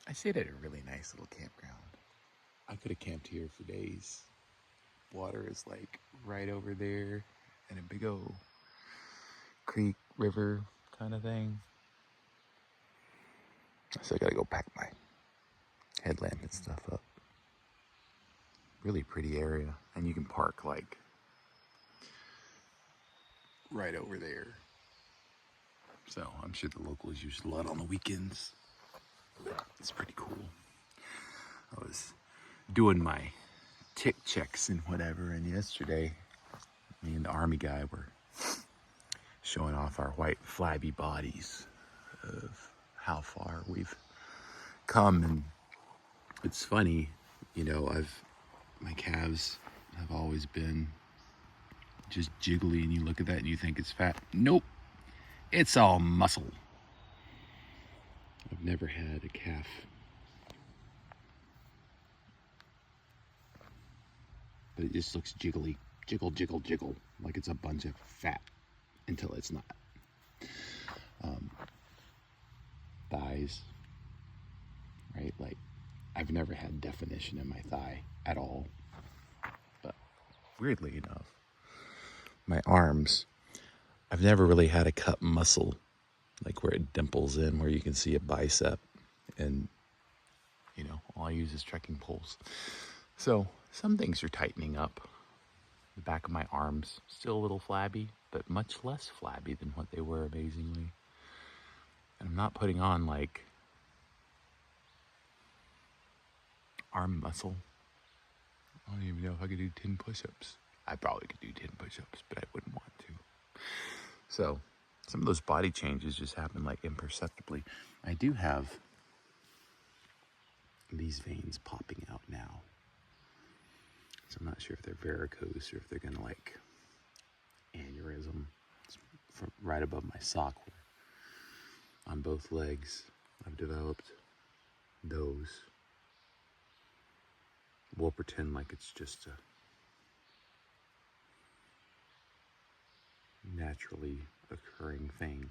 I stayed at a really nice little campground. I could have camped here for days. Water is like right over there, and a big old creek, river kind of thing. So I gotta go pack my headlamp and stuff up. Really pretty area, and you can park like right over there. So I'm sure the locals use it a lot on the weekends. It's pretty cool. I was doing my tick checks and whatever, and yesterday me and the army guy were showing off our white flabby bodies of how far we've come. And it's funny, you know, my calves have always been just jiggly, and you look at that and you think it's fat. Nope, it's all muscle. I've never had a calf but it just looks jiggly, jiggle, jiggle, jiggle, like it's a bunch of fat until it's not. Thighs, right? Like, I've never had definition in my thigh at all. But weirdly enough, my arms, I've never really had a cut muscle, like where it dimples in, where you can see a bicep. And, you know, all I use is trekking poles. So some things are tightening up. The back of my arms, still a little flabby, but much less flabby than what they were, amazingly. And I'm not putting on like arm muscle. I don't even know if I could do 10 push-ups. I probably could do 10 push-ups, but I wouldn't want to. So some of those body changes just happen like imperceptibly. I do have these veins popping out now. So I'm not sure if they're varicose or if they're gonna like aneurysm. It's from right above my sock on both legs. I've developed those. We'll pretend like it's just a naturally occurring thing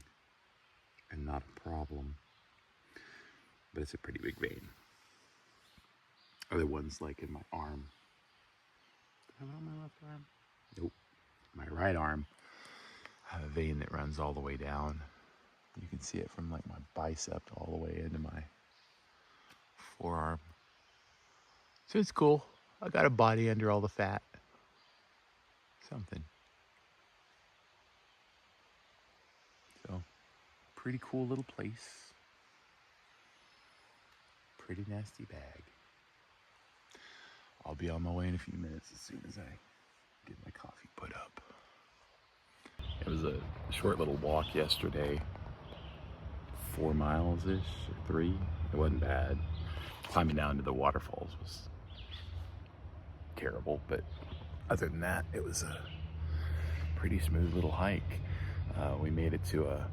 and not a problem. But it's a pretty big vein. Other ones like in my arm. Do I have it on my left arm? Nope. My right arm, I have a vein that runs all the way down. You can see it from like my bicep all the way into my forearm. So it's cool. I got a body under all the fat. Something. So, pretty cool little place. Pretty nasty bag. I'll be on my way in a few minutes as soon as I get my coffee put up. It was a short little walk yesterday. 4 miles-ish, or 3. It wasn't bad. Climbing down to the waterfalls was terrible, but other than that, it was a pretty smooth little hike. We made it to a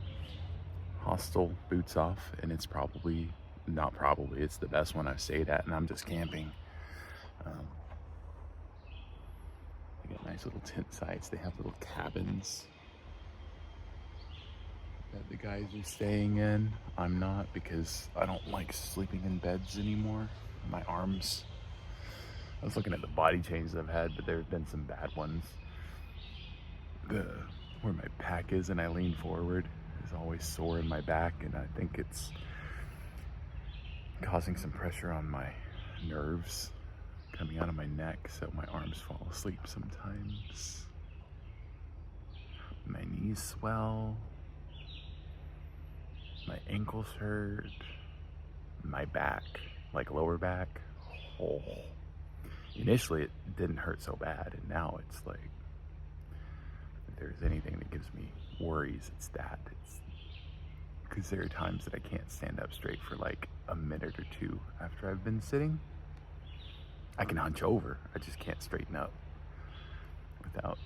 hostel, boots off, and it's probably, not probably, it's the best one I've stayed at, and I'm just camping. They got nice little tent sites. They have little cabins that the guys are staying in. I'm not, because I don't like sleeping in beds anymore. My arms, I was looking at the body changes I've had, but there have been some bad ones. Where my pack is and I lean forward is always sore in my back, and I think it's causing some pressure on my nerves coming out of my neck, so my arms fall asleep sometimes. My knees swell. My ankles hurt. My back, like lower back, oh. Initially it didn't hurt so bad, and now it's like, if there's anything that gives me worries, it's that. It's because there are times that I can't stand up straight for like a minute or two after I've been sitting. I can hunch over, I just can't straighten up without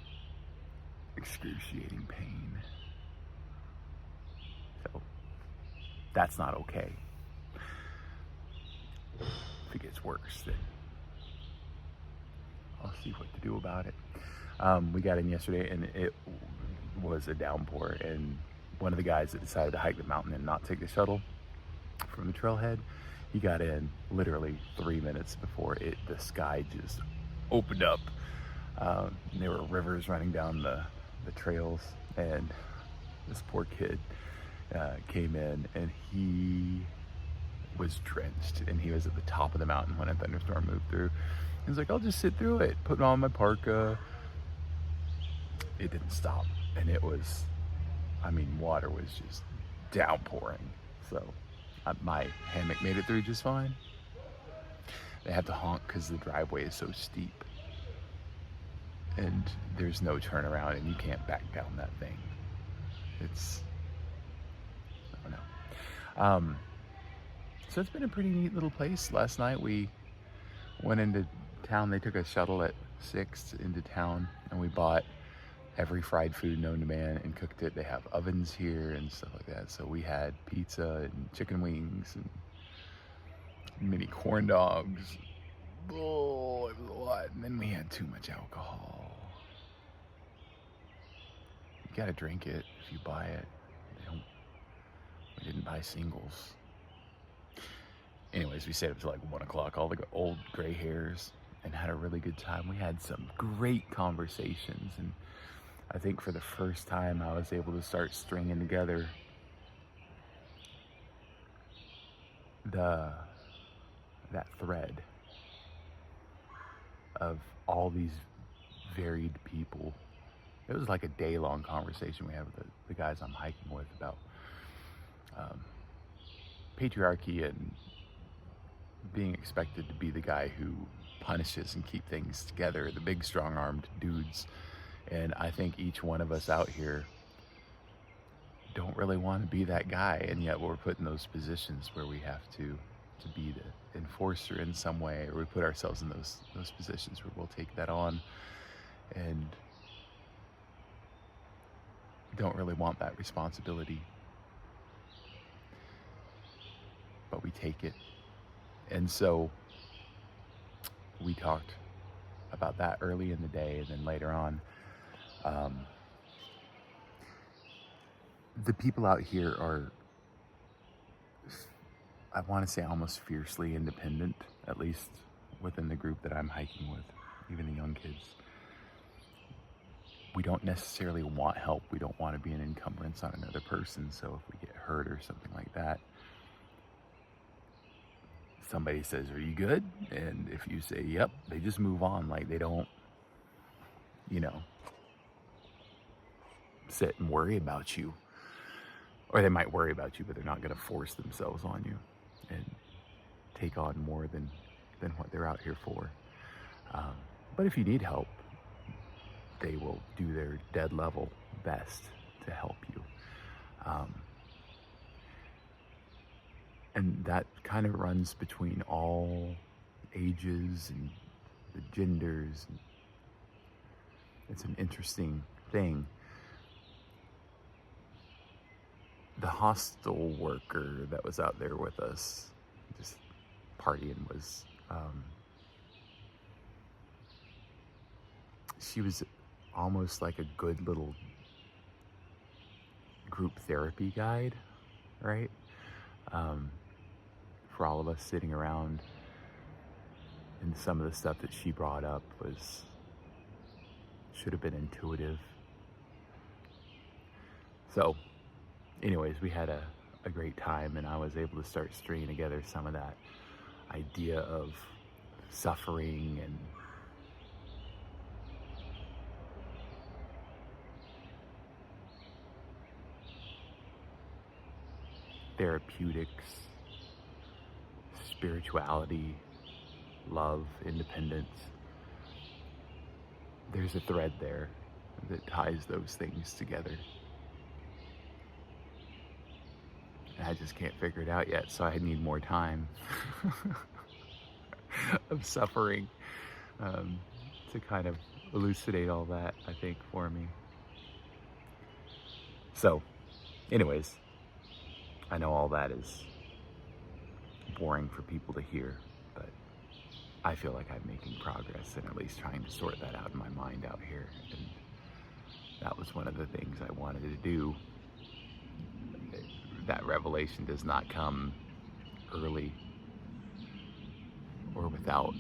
excruciating pain. So that's not okay. If it gets worse, then I'll see what to do about it. We got in yesterday and it was a downpour, and one of the guys that decided to hike the mountain and not take the shuttle from the trailhead He got in literally 3 minutes before the sky just opened up. There were rivers running down the trails, and this poor kid came in, and he was drenched, and he was at the top of the mountain when a thunderstorm moved through. He was like, I'll just sit through it, putting on my parka. It didn't stop, and it was, I mean, water was just downpouring. So my hammock made it through just fine. They have to honk because the driveway is so steep, and there's no turnaround, and you can't back down that thing. It's, I don't know. So it's been a pretty neat little place. Last night we went into town. They took a shuttle at 6 into town, and we bought every fried food known to man and cooked it. They have ovens here and stuff like that. So we had pizza and chicken wings and mini corn dogs. Oh, it was a lot. And then we had too much alcohol. You gotta drink it if you buy it. We didn't buy singles. Anyways, we stayed up to like 1 o'clock, all the old gray hairs, and had a really good time. We had some great conversations, and I think for the first time I was able to start stringing together that thread of all these varied people. It was like a day-long conversation we had with the guys I'm hiking with about patriarchy and being expected to be the guy who punishes and keep things together, the big strong-armed dudes. And I think each one of us out here don't really want to be that guy, and yet we're put in those positions where we have to be the enforcer in some way, or we put ourselves in those positions where we'll take that on and don't really want that responsibility, but we take it. And so we talked about that early in the day, and then later on, the people out here are, I want to say, almost fiercely independent, at least within the group that I'm hiking with, even the young kids. We don't necessarily want help. We don't want to be an encumbrance on another person. So if we get hurt or something like that, somebody says, "Are you good?" And if you say, "Yep," they just move on. Like, they don't, sit and worry about you. Or they might worry about you, but they're not going to force themselves on you and take on more than what they're out here for. But if you need help, they will do their dead level best to help you. And that kind of runs between all ages and the genders. It's an interesting thing. The hostel worker that was out there with us, just partying, was, she was almost like a good little group therapy guide, right? For all of us sitting around, and some of the stuff that she brought up should have been intuitive. So anyways, we had a great time, and I was able to start stringing together some of that idea of suffering and therapeutics, spirituality, love, independence. There's a thread there that ties those things together. I just can't figure it out yet, so I need more time of suffering to kind of elucidate all that, I think, for me. So, anyways, I know all that is boring for people to hear, but I feel like I'm making progress and at least trying to sort that out in my mind out here. And that was one of the things I wanted to do. That revelation does not come early or without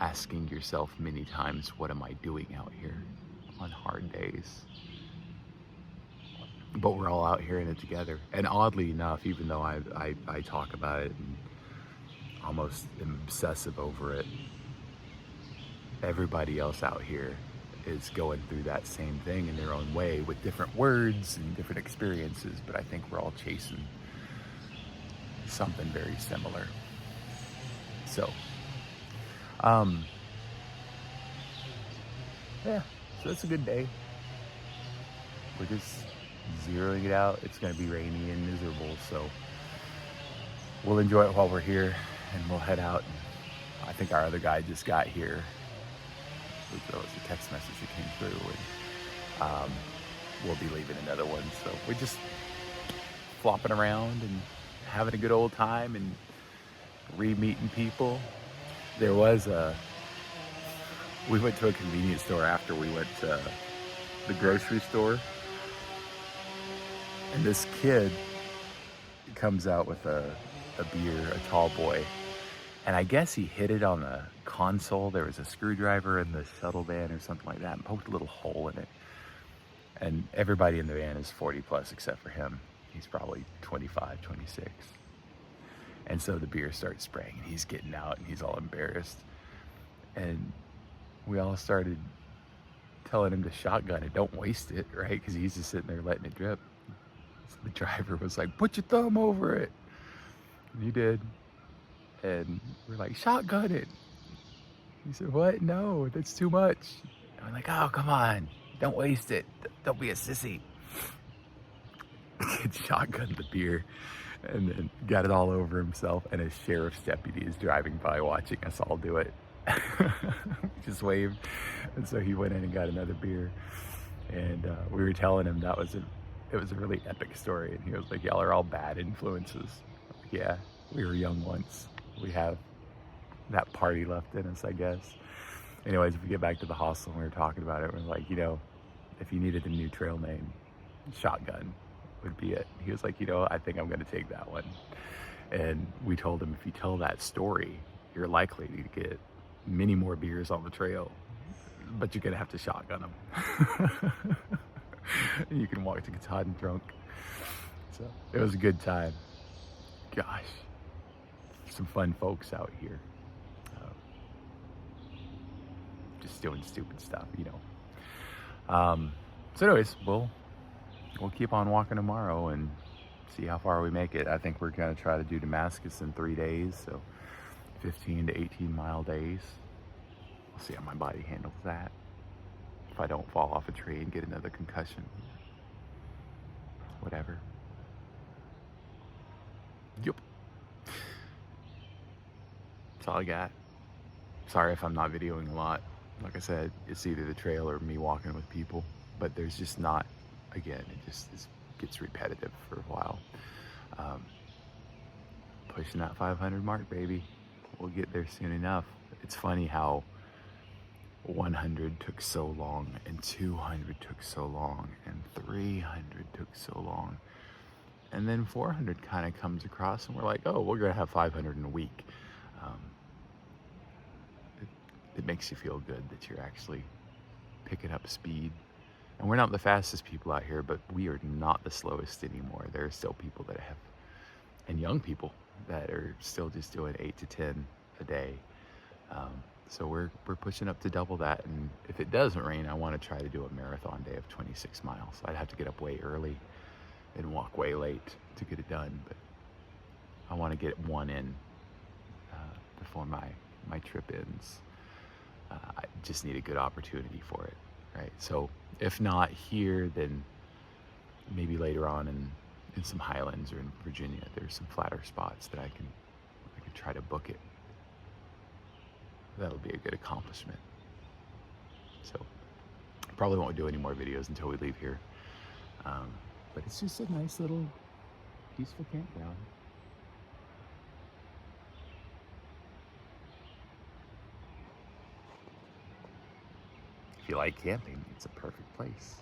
asking yourself many times, what am I doing out here on hard days? But we're all out here in it together. And oddly enough, even though I talk about it and almost am obsessive over it, everybody else out here is going through that same thing in their own way with different words and different experiences. But I think we're all chasing something very similar. So, yeah, so it's a good day. We're just zeroing it out. It's going to be rainy and miserable, so we'll enjoy it while we're here, and we'll head out. I think our other guy just got here. There was a text message that came through, and we'll be leaving another one. So we're just flopping around and having a good old time and re-meeting people. There was we went to a convenience store after we went to the grocery store, and this kid comes out with a beer, a tall boy, and I guess he hit it on the console. There was a screwdriver in the shuttle van or something like that, and poked a little hole in it. And everybody in the van is 40 plus except for him. He's probably 25, 26. And so the beer starts spraying, and he's getting out, and he's all embarrassed. And we all started telling him to shotgun it, don't waste it, right? Because he's just sitting there letting it drip. So the driver was like, put your thumb over it. And he did. And we're like, shotgun it. He said, what? No, that's too much. And I'm like, oh, come on. Don't waste it. Don't be a sissy. He shotgunned the beer and then got it all over himself. And a sheriff's deputy is driving by watching us all do it. Just waved. And so he went in and got another beer. And we were telling him it was a really epic story. And he was like, y'all are all bad influences. Like, yeah, we were young once. We have that party left in us, I guess. Anyways, if we get back to the hostel and we were talking about it, we're like, if you needed a new trail name, shotgun would be it. He was like, I think I'm going to take that one. And we told him, if you tell that story, you're likely to get many more beers on the trail, but you're going to have to shotgun them. You can walk to Katahdin drunk. So it was a good time. Gosh, some fun folks out here. Just doing stupid stuff, So anyways, we'll keep on walking tomorrow and see how far we make it. I think we're going to try to do Damascus in 3 days, so 15 to 18 mile days. We'll see how my body handles that. If I don't fall off a tree and get another concussion. Whatever. Yep. That's all I got. Sorry if I'm not videoing a lot. Like I said, it's either the trail or me walking with people, but there's just not, again, it gets repetitive for a while. Pushing that 500 mark, baby. We'll get there soon enough. It's funny how 100 took so long, and 200 took so long, and 300 took so long. And then 400 kind of comes across, and we're like, oh, we're gonna have 500 in a week. It makes you feel good that you're actually picking up speed. And we're not the fastest people out here, but we are not the slowest anymore. There are still people that have, and young people that are still just doing 8 to 10 a day. So we're pushing up to double that. And if it doesn't rain, I want to try to do a marathon day of 26 miles. I'd have to get up way early and walk way late to get it done. But I want to get one in before my trip ends. I just need a good opportunity for it, right? So if not here, then maybe later on in some highlands or in Virginia, there's some flatter spots that I could try to book it. That'll be a good accomplishment. So probably won't do any more videos until we leave here. But it's just a nice little peaceful campground. If you like camping, it's a perfect place.